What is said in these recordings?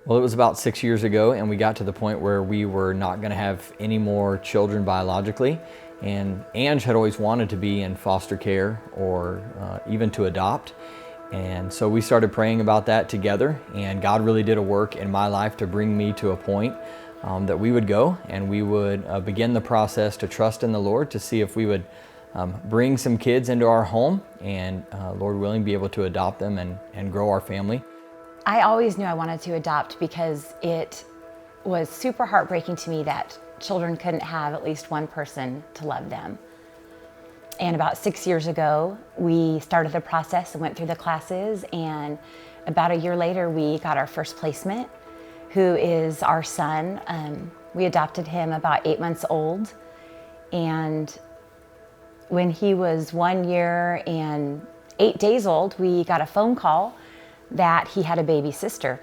Well, it was about 6 years ago, and we got to the point where we were not going to have any more children biologically. And Ange had always wanted to be in foster care or even to adopt. And so we started praying about that together, and God really did a work in my life to bring me to a point that we would go and we would begin the process to trust in the Lord to see if we would bring some kids into our home and, Lord willing, be able to adopt them and grow our family. I always knew I wanted to adopt because it was super heartbreaking to me that children couldn't have at least one person to love them. And about 6 years ago, we started the process and went through the classes, and about a year later, we got our first placement, who is our son. We adopted him about 8 months old, and when he was 1 year and 8 days old, we got a phone call that he had a baby sister.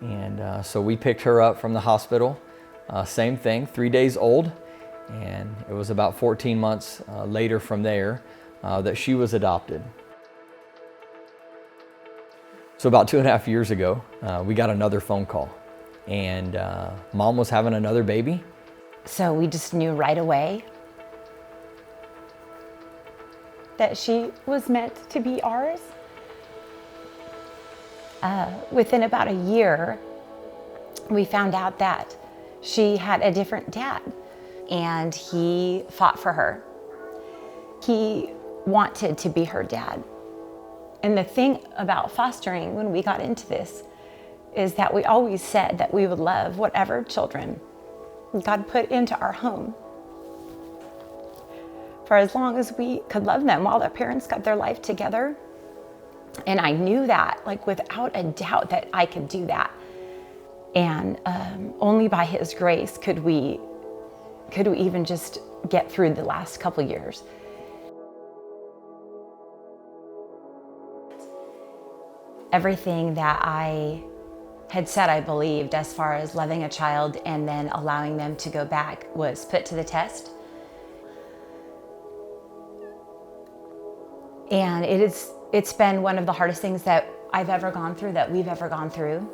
And so we picked her up from the hospital, same thing, 3 days old. And it was about 14 months later from there that she was adopted. So about 2.5 years ago, we got another phone call, and Mom was having another baby. So we just knew right away that she was meant to be ours. Within about a year, we found out that she had a different dad, and he fought for her. He wanted to be her dad. And the thing about fostering when we got into this is that we always said that we would love whatever children God put into our home for as long as we could love them while their parents got their life together. And I knew that, like, without a doubt, that I could do that. And only by His grace could we even just get through the last couple years. Everything that I had said I believed as far as loving a child and then allowing them to go back was put to the test. And it's been one of the hardest things that I've ever gone through, that we've ever gone through.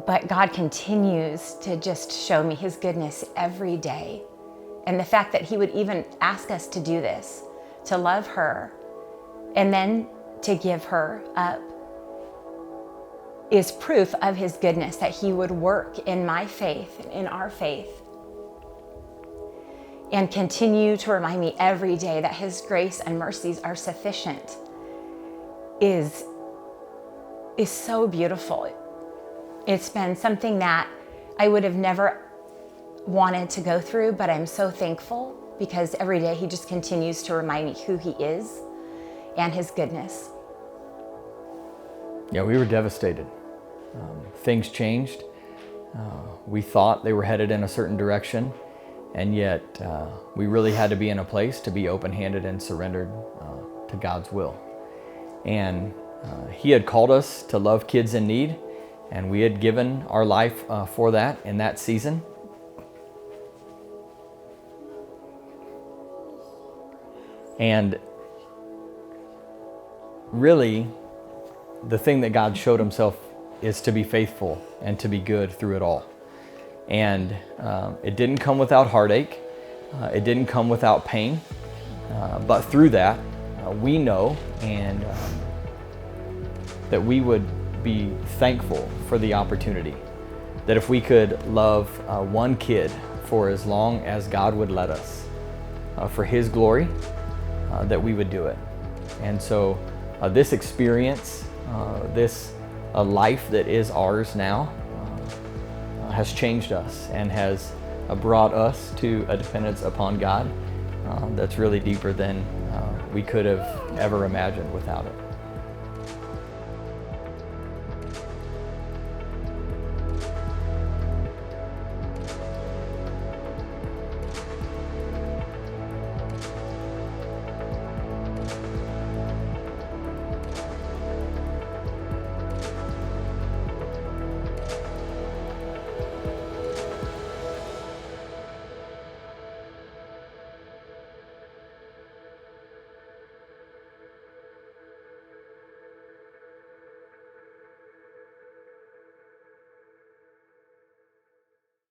But God continues to just show me His goodness every day. And the fact that He would even ask us to do this, to love her, and then to give her up, is proof of His goodness, that He would work in my faith, in our faith, and continue to remind me every day that His grace and mercies are sufficient is so beautiful. It's been something that I would have never wanted to go through, but I'm so thankful because every day He just continues to remind me who He is and His goodness. Yeah, we were devastated. Things changed. We thought they were headed in a certain direction, and yet we really had to be in a place to be open-handed and surrendered to God's will. And He had called us to love kids in need, and we had given our life for that in that season. And really, the thing that God showed Himself is to be faithful and to be good through it all. And it didn't come without heartache. It didn't come without pain. But through that, we know and that we would be thankful for the opportunity. That if we could love one kid for as long as God would let us, for His glory, that we would do it. And so this experience, this life that is ours now, has changed us and has brought us to a dependence upon God that's really deeper than we could have ever imagined without it.